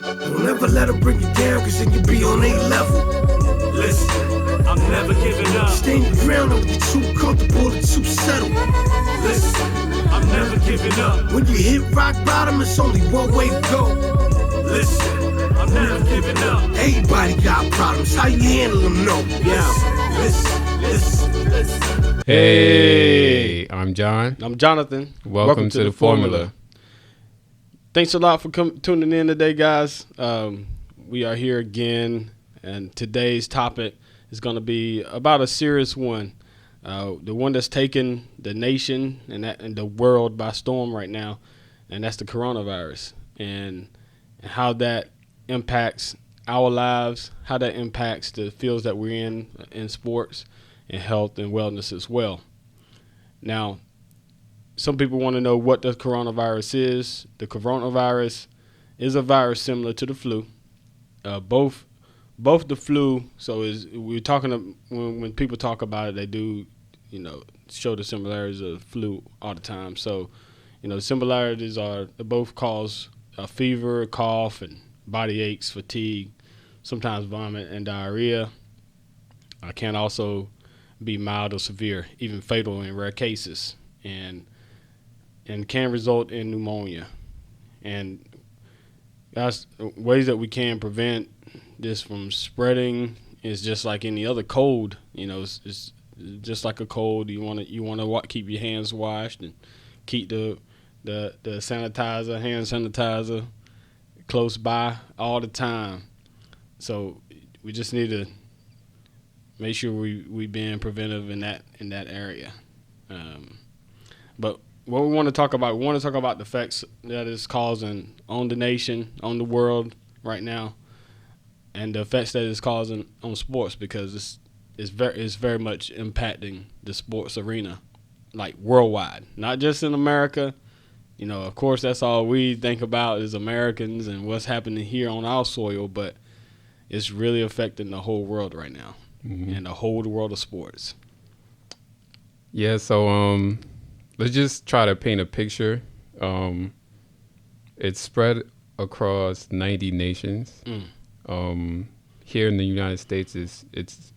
Don't ever let them bring you down, cause then you be on a level. Listen, I'm never giving up. Stand your ground, don't get too comfortable or too settled. Listen, I'm never giving up. When you hit rock bottom, it's only one way to go. Listen, I'm never giving up. Everybody got problems, how you handle them, no. Yeah, listen. Hey, I'm John. I'm Jonathan. Welcome to the Formula. Thanks a lot for tuning in today, guys. We are here again, and today's topic is going to be about a serious one, the one that's taken the nation and the world by storm right now, and that's the coronavirus, and how that impacts our lives, how that impacts the fields that we're in sports and health and wellness as well. Now, some people want to know what the coronavirus is. The coronavirus is a virus similar to the flu. Both the flu. So we're talking when people talk about it, they do, show the similarities of the flu all the time. So, the similarities are they both cause a fever, cough, and body aches, fatigue, sometimes vomit and diarrhea. Can also be mild or severe, even fatal in rare cases, and can result in pneumonia. And that's ways that we can prevent this from spreading is just like any other cold. It's just like a cold. You want to keep your hands washed and keep the hand sanitizer close by all the time. So we just need to make sure we being preventive in that area. But what we want to talk about the effects that it's causing on the nation, on the world right now, and the effects that it's causing on sports, because it's very much impacting the sports arena, like worldwide, not just in America. Of course, that's all we think about is Americans and what's happening here on our soil, but it's really affecting the whole world right now, and the whole world of sports. Yeah, so let's just try to paint a picture. It's spread across 90 nations. Here in the United States, it's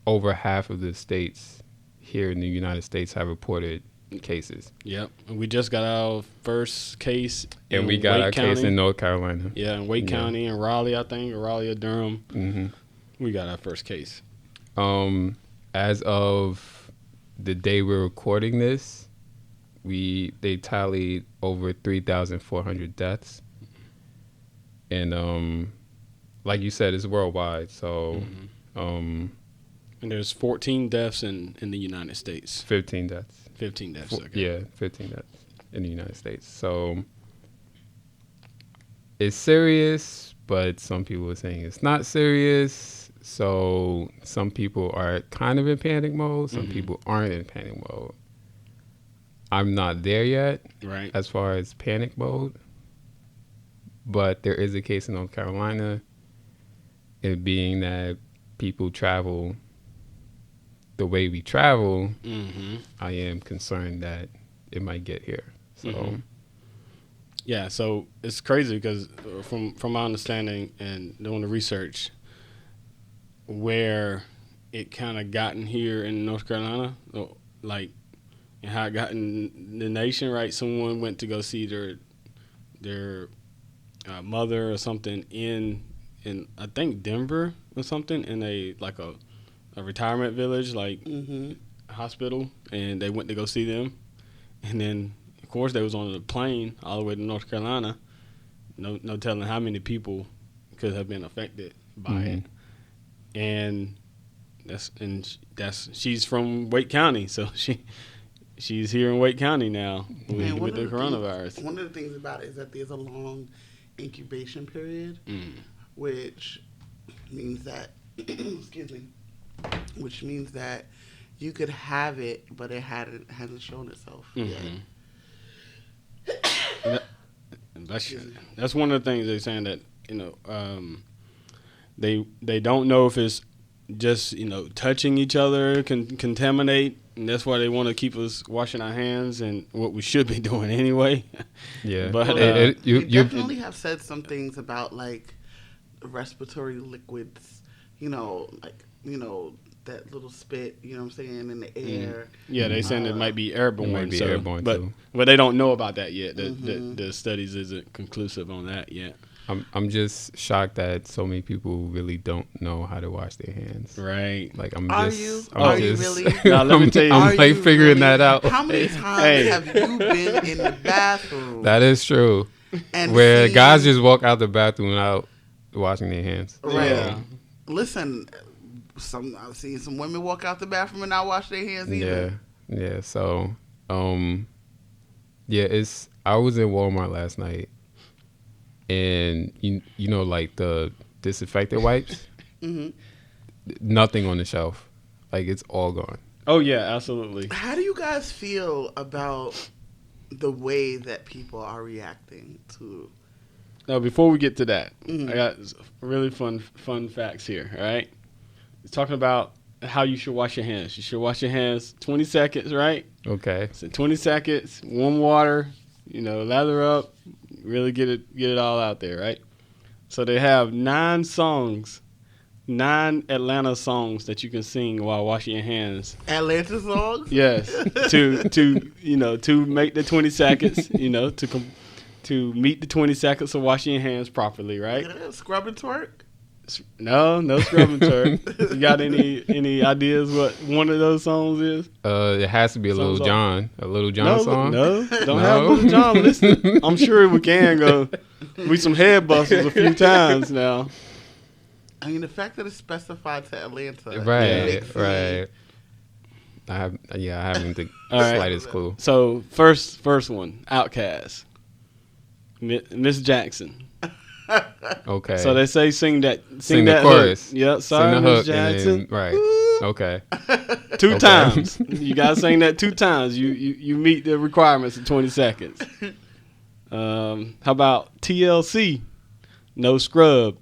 over half of the states here in the United States have reported cases. Yep, and we just got our first case. And we got our case in North Carolina. Yeah, in Wake County and Raleigh, I think, or Raleigh or Durham. We got our first case. As of the day we're recording this, they tallied over 3,400 deaths, and like you said, it's worldwide. So, and there's 14 deaths in the United States. 15 deaths. 15 deaths. Okay. Yeah, 15 deaths in the United States. So it's serious, but some people are saying it's not serious. So some people are kind of in panic mode. Some people aren't in panic mode. I'm not there yet, right, as far as panic mode. But there is a case in North Carolina, it being that people travel the way we travel. I am concerned that it might get here. So yeah, so it's crazy because from my understanding and doing the research, where it kind of gotten here in North Carolina, like, and how it got in the nation, right? Someone went to go see their mother or something in I think Denver or something, in a retirement village, like hospital, and they went to go see them, and then of course they was on a plane all the way to North Carolina. No telling how many people could have been affected by it, and she's from Wake County, so she's here in Wake County now with the coronavirus. One of the things about it is that there's a long incubation period, which means that which means that you could have it, but it hasn't shown itself yet. That's one of the things they're saying, that they don't know if it's just touching each other can contaminate And that's why they want to keep us washing our hands and what we should be doing anyway. Yeah. But You definitely have said some things about like respiratory liquids, that little spit, you know what I'm saying, in the air. Yeah, they saying it might be airborne. It might be airborne, but, too. But they don't know about that yet. The studies isn't conclusive on that yet. I'm just shocked that so many people really don't know how to wash their hands. Right. Like I'm Are just, you? I'm Are just, you really? Now, let me tell you. I'm like figuring that out. How many times have you been in the bathroom? That is true. And Where seen- guys just walk out the bathroom without washing their hands. Right. Yeah. Listen, I've seen some women walk out the bathroom and not wash their hands either. Yeah. So, I was in Walmart last night, and you know, like the disinfectant wipes, nothing on the shelf, like it's all gone. Oh yeah, absolutely. How do you guys feel about the way that people are reacting to? Now, before we get to that, I got really fun facts here. All right, it's talking about how you should wash your hands. You should wash your hands 20 seconds, right? Okay. So 20 seconds, warm water, lather up, really get it all out there, right? So they have 9 Atlanta songs that you can sing while washing your hands. Atlanta songs? Yes, to make the 20 seconds, to meet the 20 seconds of washing your hands properly, right? Yeah, scrub and twerk? No scrub and twerk. You got any ideas what one of those songs is? It has to be a Little John song. No, don't have Little John listed. I'm sure we can go. We some head busters a few times now. I mean, the fact that it's specified to Atlanta. Right. I haven't the slightest clue. So first one, Outkast, Miss Jackson. Okay. So they say sing that the chorus. Hook. Yep. Sorry, sing the Miss hook Jackson. and then, right. Okay. 2 times. You gotta sing that 2 times. You meet the requirements in 20 seconds. How about TLC? No Scrub.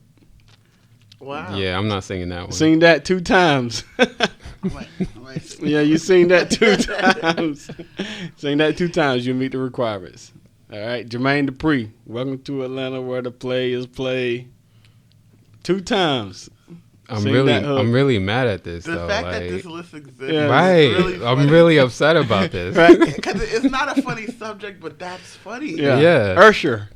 Wow. Yeah, I'm not singing that one. Sing that 2 times. Yeah, you sing that 2 times. Sing that 2 times. You meet the requirements. All right, Jermaine Dupri. Welcome to Atlanta, where the play is play. 2 times. I'm really mad at this The though. fact like, that this list exists. Yeah. right. Really I'm really upset about this. Right? Because it's not a funny subject, but that's funny. Yeah. Usher.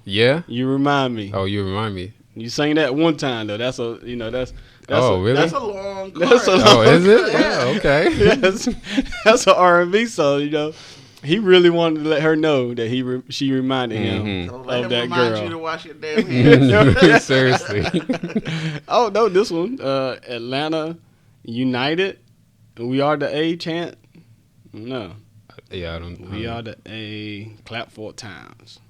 Yeah. You remind me. Oh, you remind me. You sang that 1 time though. That's that's Oh, really? That's a long That's chorus. Oh, is it? Yeah. Yeah. Okay. yes, that's an R&B song. He really wanted to let her know that she reminded him Don't let of him that remind girl. you to wash your damn hands. Seriously. Oh no, this one, Atlanta United. We are the A chant. No, Yeah, I don't. we are the A. Clap 4 times.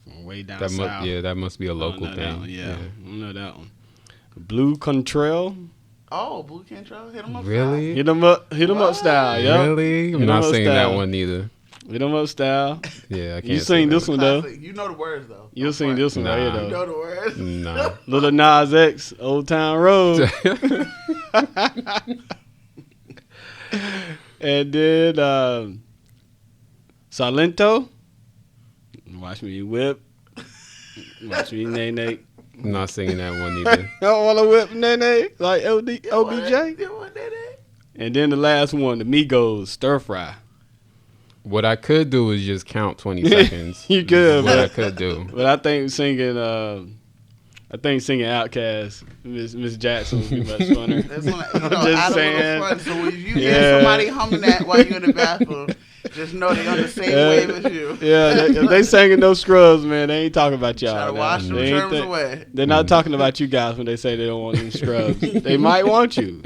From way down That south. that must be a local That thing. one, yeah, I know that one. Blue Contrail. Oh, Blue Cantrell, hit him up. Really? Hit 'em up style. Yeah, Really? I'm You not know singing style. that one either. Hit 'em up style. Yeah, I can't. You sing this that. one though. Classic. You know the words though. You'll Don't sing front. this one right here Nah. though. You know the words. Nah. Little Nas X, Old Town Road. And then Salento, watch me whip, watch me nay nay. I'm not singing that one either. I don't want to whip nay nay like OBJ. You want that? And then the last one, the Migos, Stir Fry. What I could do is just count 20 seconds. You could, What but- I could do. But I think singing Outkast, Miss Jackson would be much funner. That's when I'm add just a saying. little fun. So when you Yeah. hear somebody humming that while you're in the bathroom, just know they're on the same wave as you. Yeah, if they singing no scrubs, man, they ain't talking about y'all. Try to now. wash them They ain't germs away. They're not talking about you guys when they say they don't want any scrubs. They might want you.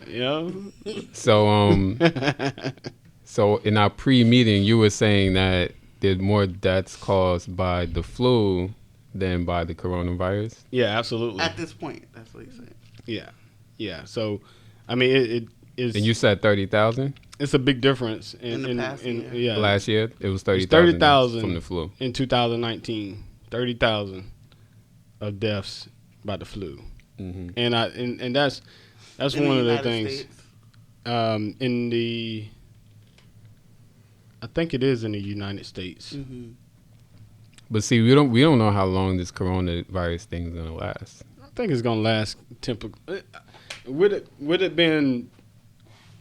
You know? So, so in our pre-meeting, you were saying that there's more deaths caused by the flu than by the coronavirus. Yeah, absolutely. At this point, that's what he's saying. Yeah. So, I mean, it is. And you said 30,000 it's a big difference In the past year. last year. It was 30,000 30,000 from the flu. in 2019. 30,000 of deaths by the flu, Mm-hmm. and that's In one the of the United things. States. in the, I think it is in the United States. Mm-hmm. But see, we don't know how long this coronavirus thing is gonna last. I think it's gonna last with it being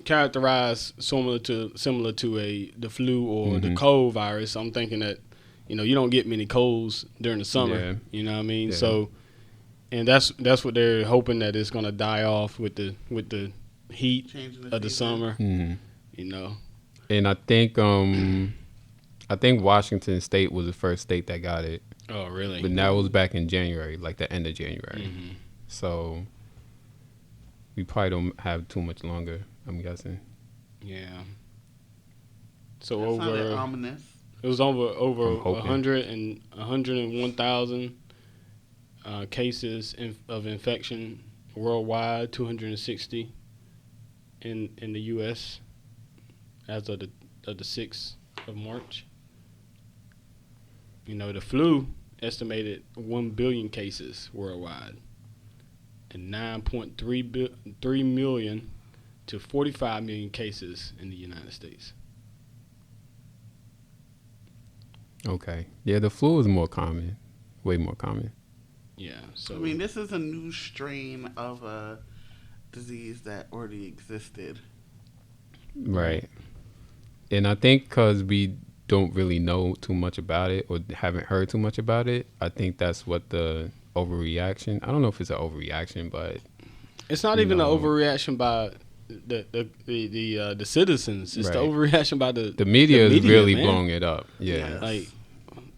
characterized similar to the flu or the cold virus. I'm thinking that you don't get many colds during the summer. Yeah. You know what I mean? Yeah. So, and that's what they're hoping, that it's gonna die off with the heat Changing the of the season. summer. Mm-hmm. You know. And I think Washington State was the first state that got it, Oh, really? but that was back in January, like the end of January. Mm-hmm. So we probably don't have too much longer, I'm guessing. Yeah. So That sounded ominous. it was over I'm hoping. 101,000 cases of infection worldwide, 260 in the U.S. as of the 6th of March. The flu estimated 1 billion cases worldwide, and 9.3 million to 45 million cases in the United States. Okay. Yeah, the flu is more common, way more common. Yeah. So I mean, this is a new strain of a disease that already existed. Right. And I think because we don't really know too much about it or haven't heard too much about it, I think that's what the overreaction. I don't know if it's an overreaction, but it's not even an overreaction by the citizens. It's the Right. overreaction by the media is really man. blowing it up. Yeah. Yes.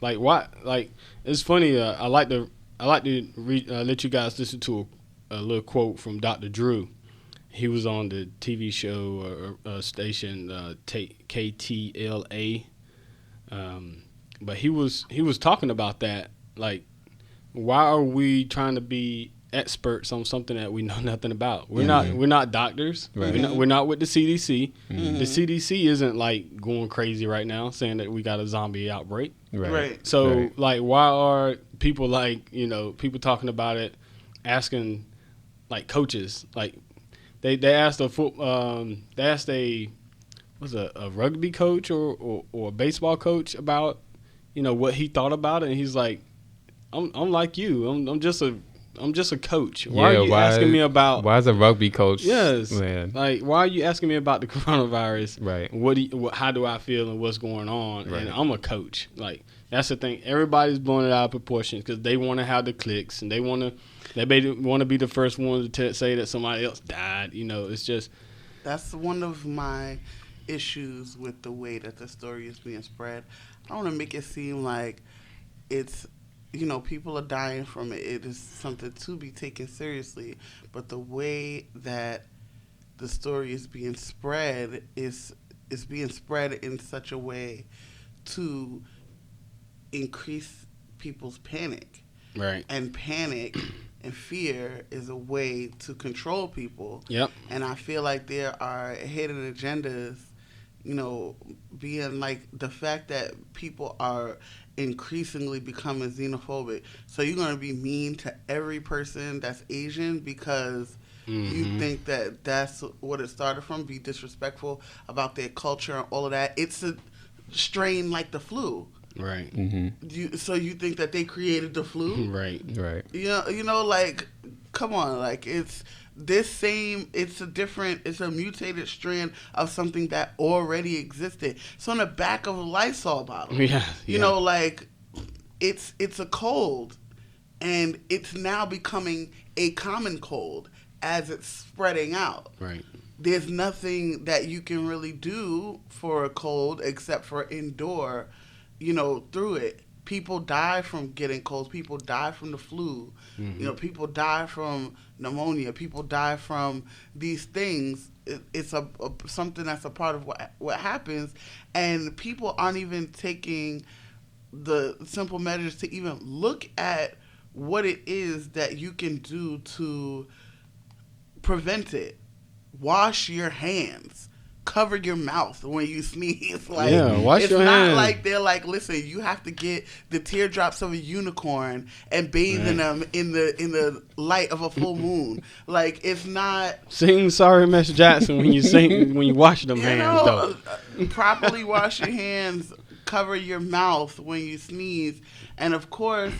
Like why? Like, it's funny. I like to let you guys listen to a little quote from Dr. Drew. He was on the TV show or station KTLA, but he was talking about that. Like, why are we trying to be experts on something that we know nothing about? We're not doctors. Right. We're not with the CDC. Mm-hmm. The CDC isn't like going crazy right now saying that we got a zombie outbreak. Right. So Right. like, why are people people talking about it, asking like coaches, like they asked a rugby coach or a baseball coach about what he thought about it, and he's like, I'm like you, I'm just a coach. Why are you asking me about? Why is a rugby coach? Yes, Man. like, why are you asking me about the coronavirus? Right. How do I feel and what's going on? Right. And I'm a coach. Like, that's the thing. Everybody's blowing it out of proportion because they want to have the clicks and they want to be the first one to say that somebody else died. It's just, That's one of my issues with the way that the story is being spread. I don't want to make it seem like it's, people are dying from it. It is something to be taken seriously. But the way that the story is being spread is being spread in such a way to increase people's panic. right. And panic and fear is a way to control people. Yep. And I feel like there are hidden agendas, being like the fact that people are increasingly becoming xenophobic. So you're going to be mean to every person that's Asian because you think that that's what it started from, be disrespectful about their culture and all of that. It's a strain like the flu. Right. Mm-hmm. So you think that they created the flu? Right. Right. Like, come on, like, it's a mutated strand of something that already existed. So on the back of a Lysol bottle, Yeah. like, it's a cold, and it's now becoming a common cold as it's spreading out. Right. There's nothing that you can really do for a cold except for endure, through it. People die from getting colds. People die from the flu. People die from pneumonia. People die from these things. It's something that's a part of what happens, and people aren't even taking the simple measures to even look at what it is that you can do to prevent it. Wash your hands cover your mouth when you sneeze. Like, wash it's your not hands. like they're like, listen, you have to get the teardrops of a unicorn and bathe in them in the light of a full moon. Like, it's not. Sing "Sorry, Miss Jackson" when you wash them hands, though. Properly wash your hands, cover your mouth when you sneeze, and of course,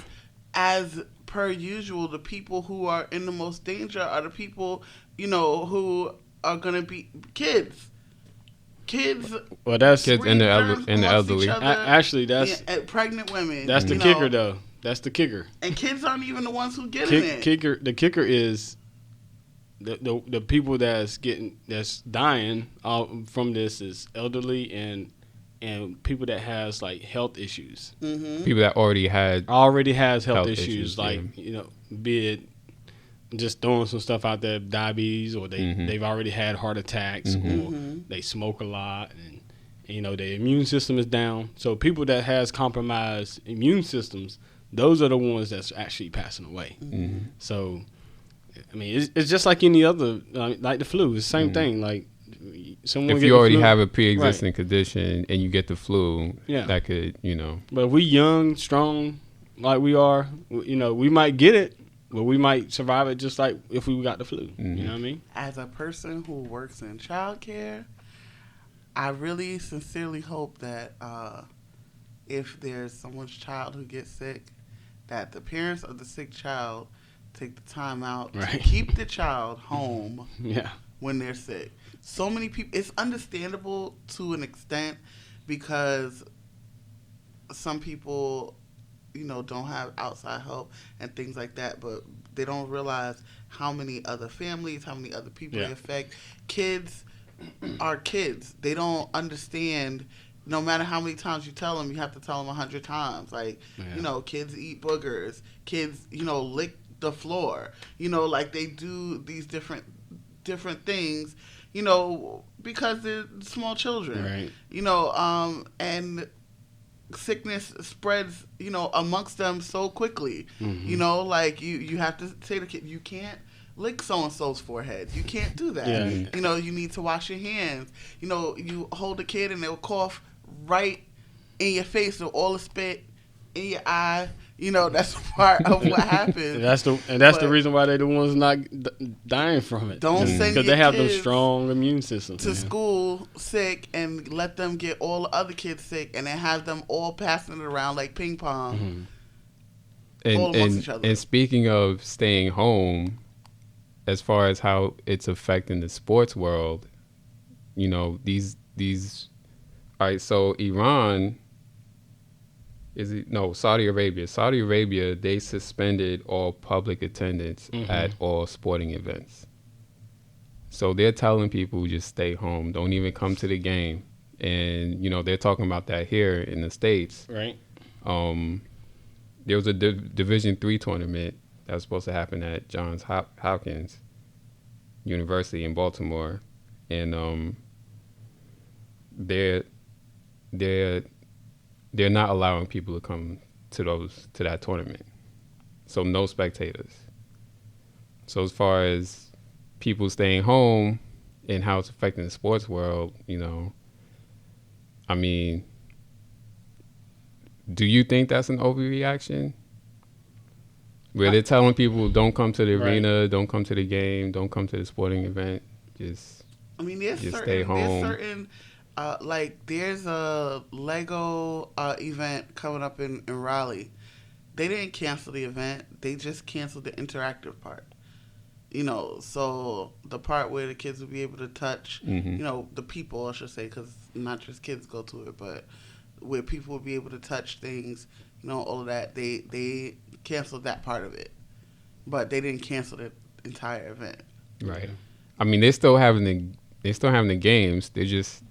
as per usual, the people who are in the most danger are the people, who are gonna be kids. Well, that's kids and the elderly. Actually, that's pregnant women. That's the kicker, though. That's the kicker. And kids aren't even the ones who get in it. The kicker is the people that's dying from this is elderly and people that has like health issues. Mm-hmm. People that already has health issues, like be it just throwing some stuff out there, diabetes, or they've already had heart attacks, or they smoke a lot, and their immune system is down. So people that has compromised immune systems, those are the ones that's actually passing away. Mm-hmm. So, I mean, it's just like any other, like the flu. It's the same thing. Like if you already have a pre-existing condition and you get the flu, that could, But if we young, strong, like we are, we might get it, but we might survive it just like if we got the flu. Mm-hmm. You know what I mean? As a person who works in childcare, I really sincerely hope that if there's someone's child who gets sick, that the parents of the sick child take the time out to keep the child home when they're sick. So many people, it's understandable to an extent because some people, don't have outside help and things like that, but they don't realize how many other families, how many other people they affect. Kids are kids. They don't understand. No matter how many times you tell them, you have to tell them 100 times. Like, kids eat boogers. Kids, lick the floor. Like they do these different things, because they're small children. Right. And sickness spreads, amongst them so quickly. Mm-hmm. Like you have to say to the kid, you can't lick so-and-so's forehead. You can't do that. You need to wash your hands. You hold a kid and they'll cough right in your face with all the spit in your eye. That's part of what happens. That's the reason why they're the ones not dying from it. Don't send because your they have kids those strong immune systems to school sick and let them get all the other kids sick, and then have them all passing it around like ping pong. All amongst each other. And speaking of staying home, as far as how it's affecting the sports world, these. All right, so Iran. Saudi Arabia. Saudi Arabia, they suspended all public attendance at all sporting events. So they're telling people just stay home, don't even come to the game. And, they're talking about that here in the States. Right. There was a Division III tournament that was supposed to happen at Johns Hopkins University in Baltimore. And they're not allowing people to come to that tournament. So no spectators. So as far as people staying home and how it's affecting the sports world, I mean, do you think that's an overreaction? Where they're telling people don't come to the arena, don't come to the game, don't come to the sporting event, just stay home. There's certain there's a Lego event coming up in Raleigh. They didn't cancel the event. They just canceled the interactive part. So the part where the kids will be able to touch, the people, I should say, because not just kids go to it, but where people will be able to touch things, all of that. They canceled that part of it, but they didn't cancel the entire event. Right. I mean, they're still having the games. They're just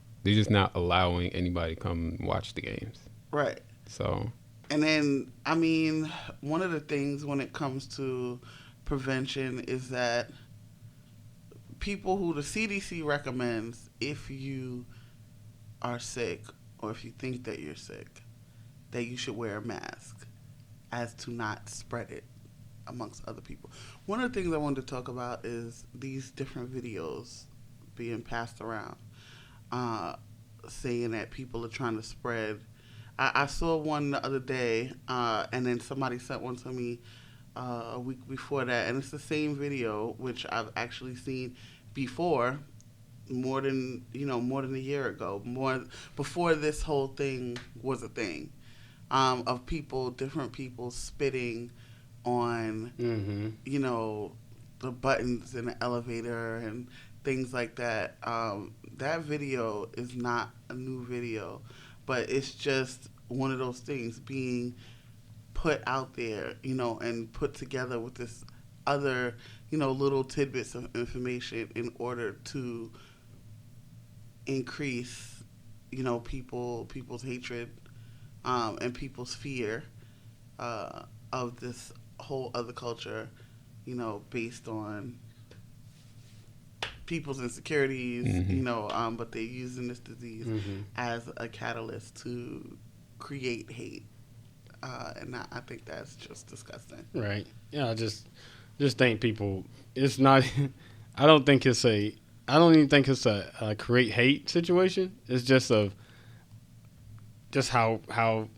not allowing anybody to come watch the games. Right. So. And then, I mean, one of the things when it comes to prevention is that people who the CDC recommends, if you are sick or if you think that you're sick, that you should wear a mask as to not spread it amongst other people. One of the things I wanted to talk about is these different videos being passed around. saying that people are trying to spread. I saw one the other day, and then somebody sent one to me a week before that, and it's the same video, which I've actually seen before, more than a year ago, more before this whole thing was a thing, of different people spitting on, the buttons in the elevator and things like that. That video is not a new video, but it's just one of those things being put out there, and put together with this other, little tidbits of information in order to increase, people's hatred, and people's fear, of this whole other culture, based on people's insecurities, but they're using this disease as a catalyst to create hate. And I think that's just disgusting. Right. Yeah, I just think people, it's not, I don't even think it's a create hate situation. It's just how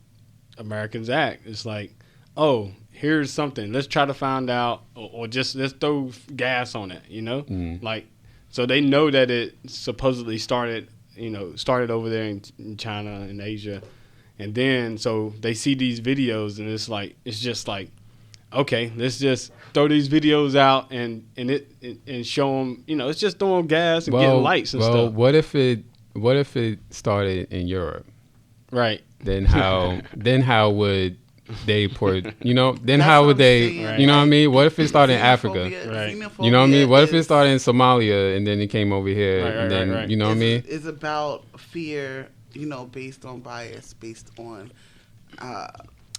Americans act. It's like, oh, here's something. Let's try to find out, or just let's throw gas on it, Like, so they know that it supposedly started over there in China and Asia. And then, so they see these videos, and it's just like, okay, let's just throw these videos out and show them, it's just throwing gas and getting likes and stuff. What if it started in Europe? Right. Then how would they then how would they, right. You know what I mean? What if it started in Africa? Right. You know what I mean? What if it started in Somalia and then it came over here and then, right. you know what I mean? It's about fear, based on bias, based on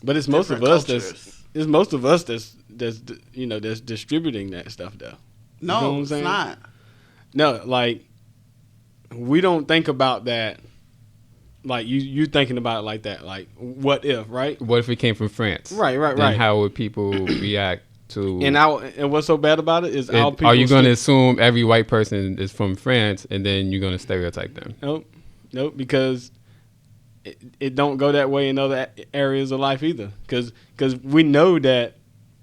but it's most of us that's distributing that stuff though. No, it's not. No, like we don't think about that. Like you thinking about it like that. Like what if, right? What if it came from France? Right. Then how would people react to? And what's so bad about it is our people. Are you going to assume every white person is from France and then you're going to stereotype them? Nope, because it don't go that way in other areas of life either. Because we know that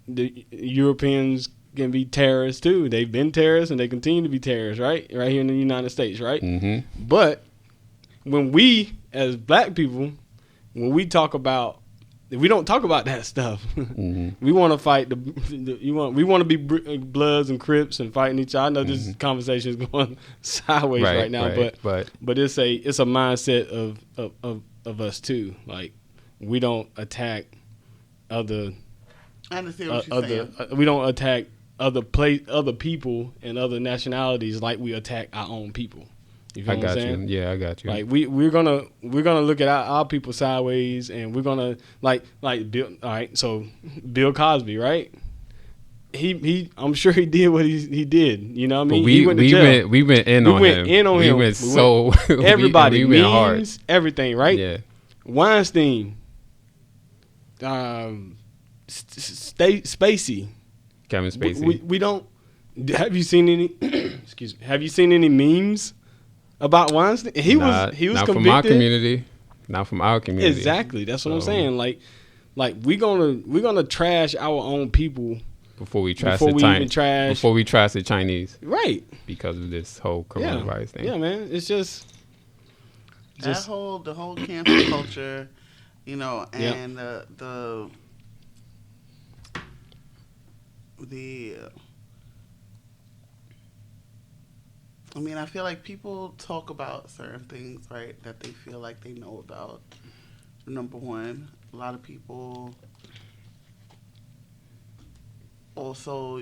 the Europeans can be terrorists too. They've been terrorists and they continue to be terrorists, right? Right here in the United States, right? Mm-hmm. But when we, as black people, we don't talk about that stuff. Mm-hmm. We want to fight we want to be Bloods and Crips and fighting each other. I know this conversation is going sideways right now, but it's a mindset of us too. Like we don't attack other. I understand what you're saying. We don't attack other people and other nationalities like we attack our own people. You feel what I'm saying? Yeah, I got you. Like we're gonna look at our people sideways, and we're gonna like Bill. All right, so Bill Cosby, right? He I'm sure he did what he did. You know what I mean? We went in on him. We went so everybody we went memes, hard. everything, right? Yeah. Weinstein, Spacey, Kevin Spacey. We don't. Have you seen any? Excuse me. Have you seen any memes about Weinstein? He was not convicted. From our community. Not from our community. Exactly. That's what I'm saying. Like we're gonna trash our own people before we trash the Chinese. Right. Because of this whole coronavirus thing. Yeah, man. It's just the whole cancel culture, and I feel like people talk about certain things, right, that they feel like they know about. Number one, a lot of people also,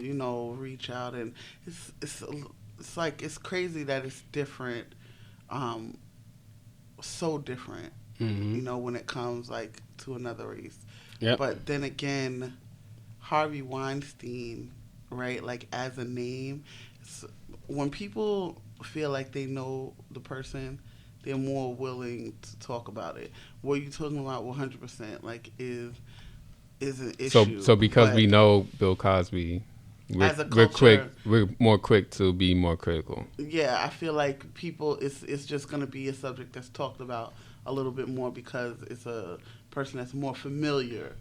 reach out, and it's like it's crazy that it's different, so different, when it comes like to another race. Yep. But then again, Harvey Weinstein, right? Like as a name, when people feel like they know the person, they're more willing to talk about it. What you're talking about 100% like is an issue. So because we know Bill Cosby as a we're quick. culture, We're more quick to be more critical. yeah, I feel like people, it's just going to be a subject that's talked about a little bit more because it's a person that's more familiar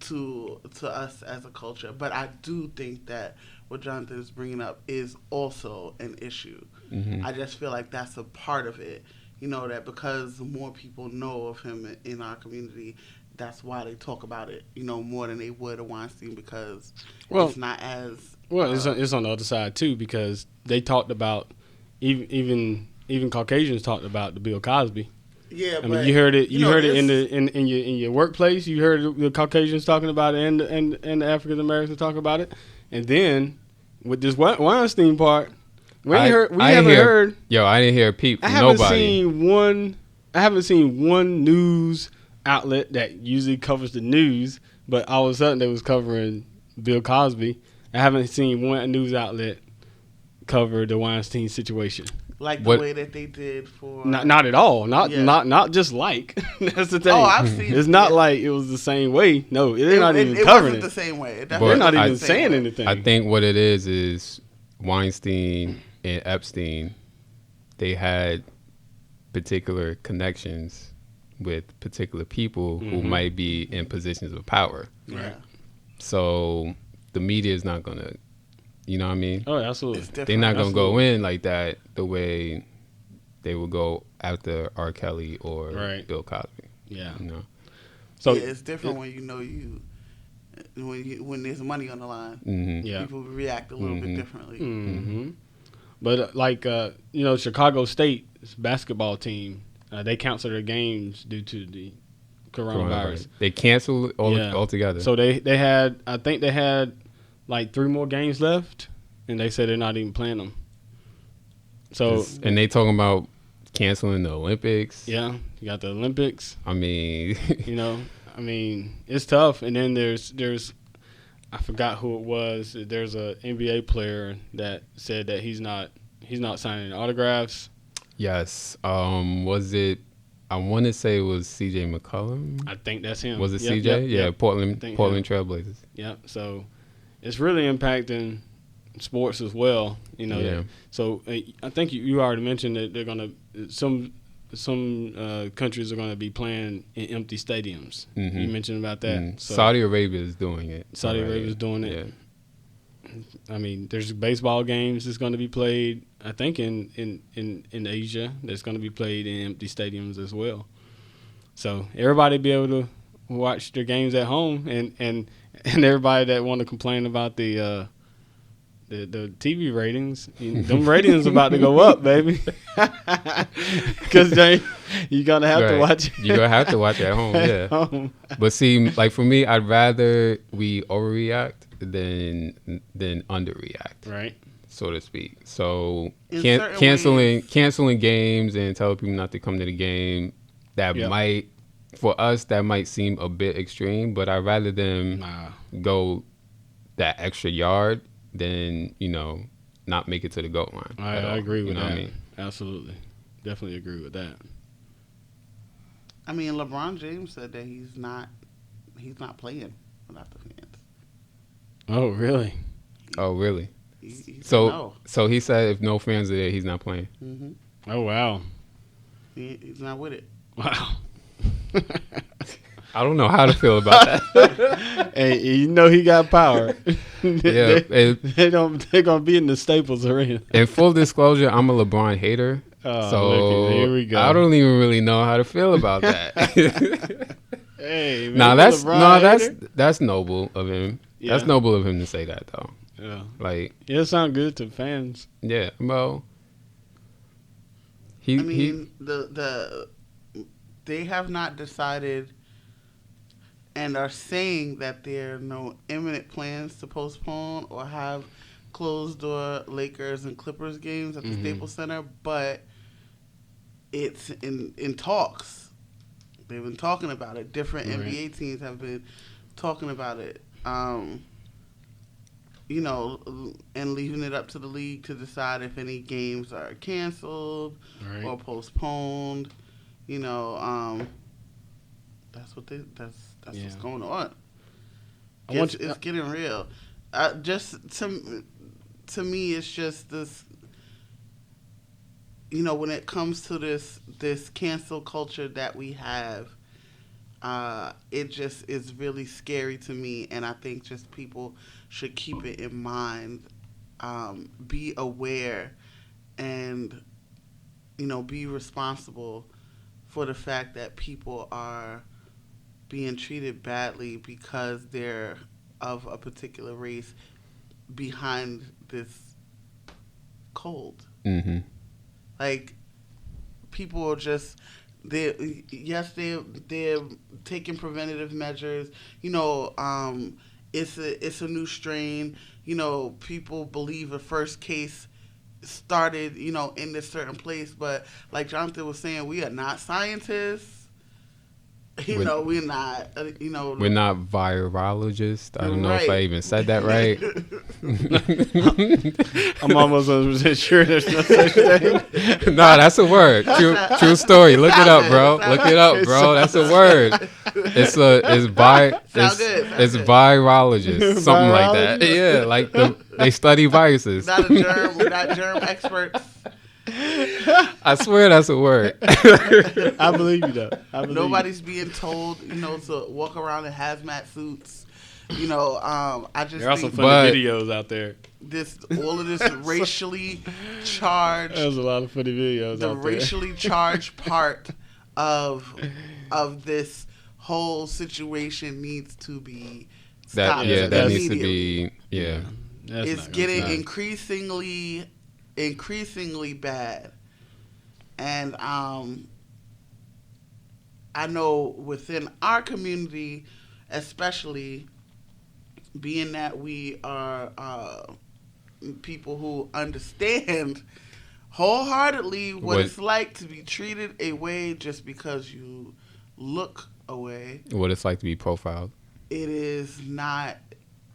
to us as a culture. But I do think that what Jonathan is bringing up is also an issue. Mm-hmm. I just feel like that's a part of it. You know, that because more people know of him in our community, that's why they talk about it, you know, more than they would a Weinstein, because it's not as... Well, it's on the other side, too, because they talked about, even Caucasians talked about the Bill Cosby. Yeah, I mean, you heard it. You heard it in your workplace. You heard the Caucasians talking about it, and the African Americans talking about it. And then with this Weinstein part, I haven't heard. Yo, I didn't hear a peep from nobody. I haven't seen one news outlet that usually covers the news, but all of a sudden they was covering Bill Cosby. I haven't seen one news outlet cover the Weinstein situation. Like the way that they did for... Not at all. Not just like. That's the thing. Oh, I've seen... It's not like it was the same way. No, they're not even covering it. It wasn't the same way. They're not even saying anything. I think what it is Weinstein and Epstein, they had particular connections with particular people who might be in positions of power. Yeah. So the media is not going to... You know what I mean? Oh, absolutely. They're not going to go in like that the way they would go after R. Kelly or Bill Cosby. Yeah. You know? So yeah, it's different when you know when there's money on the line. Mm-hmm. Yeah. People react a little bit differently. Mm-hmm. But Chicago State's basketball team, they canceled their games due to the coronavirus. They canceled it altogether. So they had like 3 more games left, and they said they're not even playing them. So and they talking about canceling the Olympics. Yeah, you got the Olympics. I mean, it's tough. And then there's I forgot who it was. There's a NBA player that said that he's not signing autographs. Yes. Was it? I want to say it was C.J. McCollum. I think that's him. Was it C.J.? Yeah, Portland Trailblazers. Yep. So it's really impacting sports as well. You know. Yeah. So I think you already mentioned that they're gonna some countries are gonna be playing in empty stadiums. Mm-hmm. You mentioned about that. Mm-hmm. So Saudi Arabia is doing it. Saudi Arabia is doing it. Yeah. I mean, there's baseball games that's going to be played, I think, in Asia. That's going to be played in empty stadiums as well. So everybody be able to watch their games at home, and everybody that want to complain about the TV ratings, them ratings about to go up, baby. Because you're gonna have to watch it. You're gonna have to watch it at home, yeah. Home. But see, like for me, I'd rather we overreact than underreact, right? So to speak. So canceling games and telling people not to come to the game, that might, for us, that might seem a bit extreme. But I'd rather them go that extra yard than not make it to the goal line. I agree with that. What I mean? Absolutely, definitely agree with that. I mean, LeBron James said that he's not playing without the fans. Oh, really? He So no. So he said if no fans are there, he's not playing. Mm-hmm. Oh, wow. He's not with it. Wow. I don't know how to feel about that. Hey, he got power. Yeah, they're gonna be in the Staples Arena. In full disclosure, I'm a LeBron hater. So here we go. I don't even really know how to feel about that. Hey, man, that's noble of him. Yeah. That's noble of him to say that, though. Yeah, like it sounds good to fans. Yeah, well, they have not decided and are saying that there are no imminent plans to postpone or have closed door Lakers and Clippers games at the Staples Center, but it's in talks. They've been talking about it. Different NBA teams have been talking about it. And leaving it up to the league to decide if any games are canceled or postponed. That's what's going on. It's getting real. just to me, it's just this. You know, when it comes to this cancel culture that we have, it just is really scary to me, and I think just people should keep it in mind, be aware, and be responsible for the fact that people are being treated badly because they're of a particular race behind this cold. Mm-hmm. Like, people are just they're taking preventative measures. It's a new strain. People believe a first case started in this certain place, but like Jonathan was saying, we are not scientists. We're not. We're not virologists. I don't know if I even said that right. I'm almost 100% sure there's no such thing. No, that's a word. True story. Look it up, bro. Look it up, bro. That's a word. It's virologist, something like that. Yeah, like they study viruses. Not a germ. We're not germ experts. I swear that's a word. I believe you, though. Nobody's being told, to walk around in hazmat suits. I just there are some think funny videos out there. All of this racially charged. There's a lot of funny videos out there. The racially charged part of this whole situation needs to be stopped. That needs to be. Yeah, it's getting increasingly bad, and I know within our community, especially being that we are people who understand wholeheartedly what it's like to be treated a way just because you look away. What it's like to be profiled. It is not.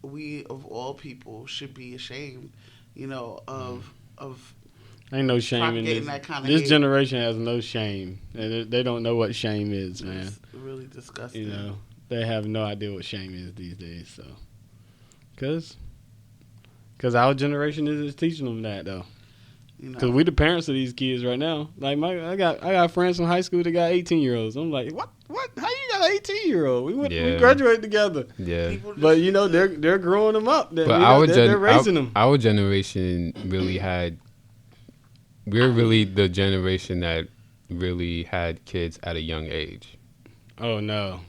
We of all people should be ashamed, of ain't no shame in this. This hate. Generation has no shame. They don't know what shame is, man. It's really disgusting. They have no idea what shame is these days. So, because our generation is teaching them that, though. Because we the parents of these kids right now. Like I got friends from high school that got 18-year-olds. I'm like, what? How you got an 18-year-old? We graduated together. Yeah. But they're growing them up. They're raising them. Our generation really had. We're really the generation that really had kids at a young age. Oh no.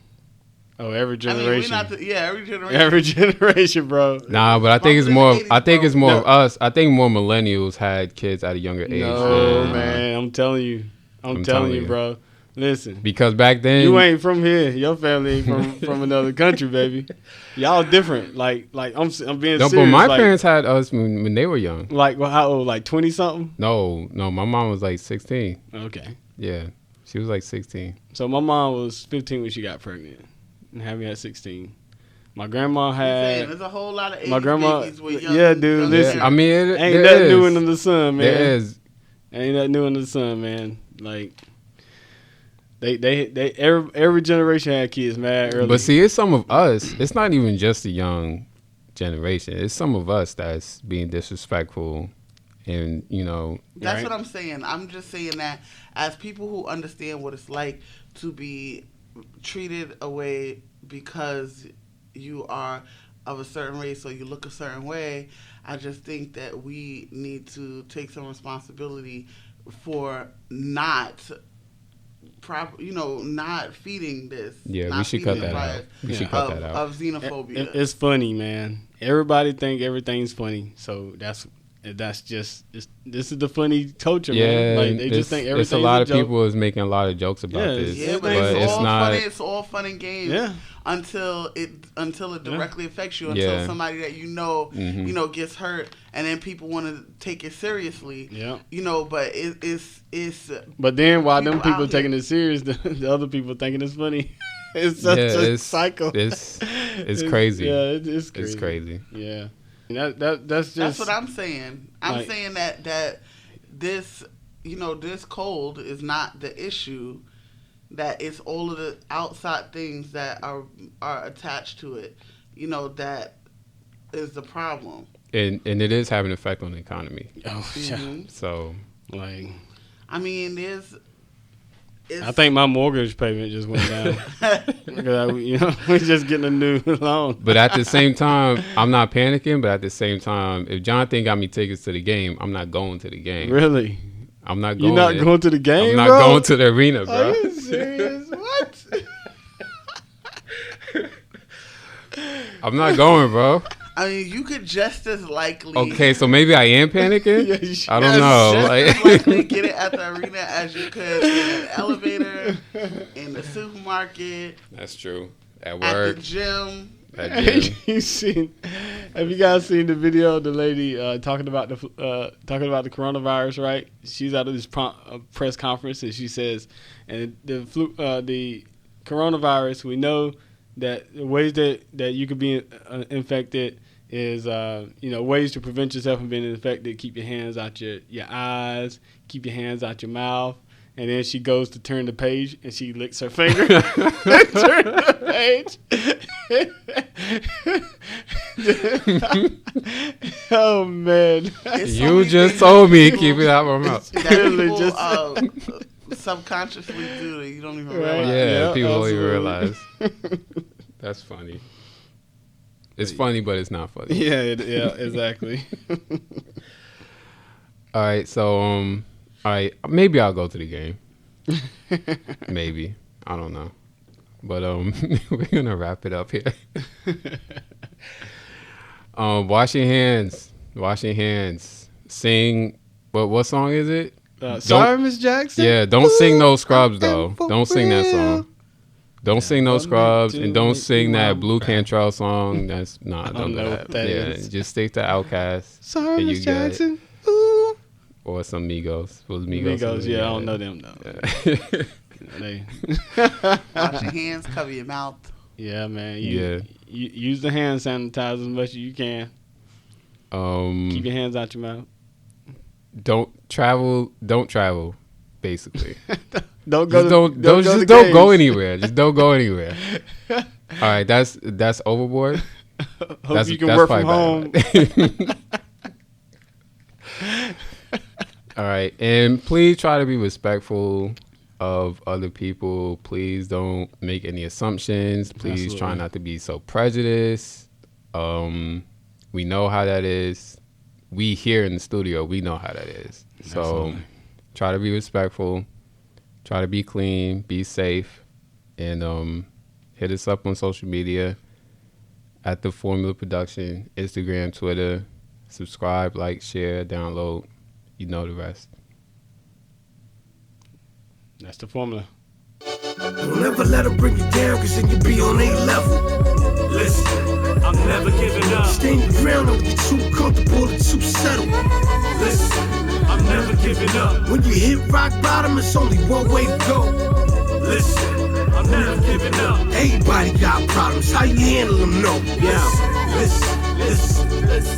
Oh, every generation. Every generation. Every generation, bro. Nah, but I think it's more. I think it's more of us. I think more millennials had kids at a younger age. No, man. I'm telling you. I'm telling you, bro. Listen. Because back then you ain't from here. Your family ain't from another country, baby. Y'all different. Like I'm being serious. But my parents had us when they were young. Like how old? Like 20 something? No. My mom was like 16. Okay. Yeah, she was like 16. So my mom was 15 when she got pregnant. And had me at 16. My grandma had. There's a whole lot of 80s my grandma. Babies with young, yeah, dude. Listen, I mean, ain't that new under the sun, man. There is. Ain't that new under the sun, man. Like they every generation had kids mad early. But see, it's some of us. It's not even just the young generation. It's some of us that's being disrespectful, and That's what I'm saying. I'm just saying that as people who understand what it's like to be treated away because you are of a certain race or you look a certain way, I just think that we need to take some responsibility for not feeding this. Yeah, we should cut that out. We should cut that out. Of xenophobia. It's funny, man. Everybody think everything's funny, so this is the funny culture, man. Like they just think everything's a lot of people is making a lot of jokes about this. Yeah, but it's all not. Funny. It's all fun and games. Yeah. Until it directly affects you. Until somebody that gets hurt, and then people want to take it seriously. Yeah. But it's. But then while them people taking it serious, the other people thinking it's funny. It's such a cycle. It's crazy. Yeah, it's crazy. It's crazy. Yeah. That's what I'm saying. I'm saying that this this cold is not the issue. That it's all of the outside things that are attached to it. That is the problem. And it is having an effect on the economy. Oh, yeah. So, Like, I mean, I think my mortgage payment just went down. Because we're just getting a new loan. but at the same time, I'm not panicking. But at the same time, if Jonathan got me tickets to the game, I'm not going to the game. Really? I'm not going. You're not going to the game, I'm not bro? going to the arena, bro. Are you serious? What? I'm not going, bro. I mean, you could just as likely. Okay, so maybe I am panicking. Yeah, you should. I don't know. Just Like, as likely get it at the arena as you could in an elevator, in the supermarket, that's true. At at work, the gym. at gym. Have you guys seen the video of the lady talking about the coronavirus? Right, she's out of this press conference and she says, and the coronavirus, we know that the ways that you could be infected is ways to prevent yourself from being infected. Keep your hands out your eyes, keep your hands out your mouth. And then she goes to turn the page and she licks her finger and turn the page. Oh man. You just told me keep it out of my mouth. That people subconsciously do that you don't even realize. Yeah, people don't absolutely. even realize. That's funny. It's funny, but it's not funny. Yeah, exactly. All right, so all right, maybe I'll go to the game. Maybe, I don't know, but we're gonna wrap it up here. Wash your hands. Sing. What song is it? Sorry, Miss Jackson. Yeah, don't sing no Scrubs though. Don't sing that song. Don't sing no Scrubs, and don't sing that Blue Cantrell song. That's not. I don't know what that is. Just stick to Outkast. Sorry, and Miss you get it. Jackson. Ooh. Or some Migos. Was Migos, yeah, I don't know them though. Yeah. Wash your hands, cover your mouth. Yeah, man. Yeah. You use the hand sanitizer as much as you can. Keep your hands out your mouth. Don't travel. Basically, Don't go. Don't go anywhere. Just don't go anywhere. All right, that's overboard. Hope you can work from home. All right, and please try to be respectful of other people. Please don't make any assumptions. Please Absolutely. try not to be so prejudiced. We know how that is. We here in the studio, we know how that is. So Absolutely. try to be respectful. Try to be clean. Be safe. And hit us up on social media at The Formula Production, Instagram, Twitter. Subscribe, like, share, download. You know the rest. That's the formula. Don't ever let them bring you down, cause then you be on a level. Listen, I'm never giving up. Stand your ground, don't get too comfortable or too settled. Listen, I'm never giving up. When you hit rock bottom, it's only one way to go. Listen, I'm never giving up. Everybody got problems, how you handle them, no. Yeah, listen.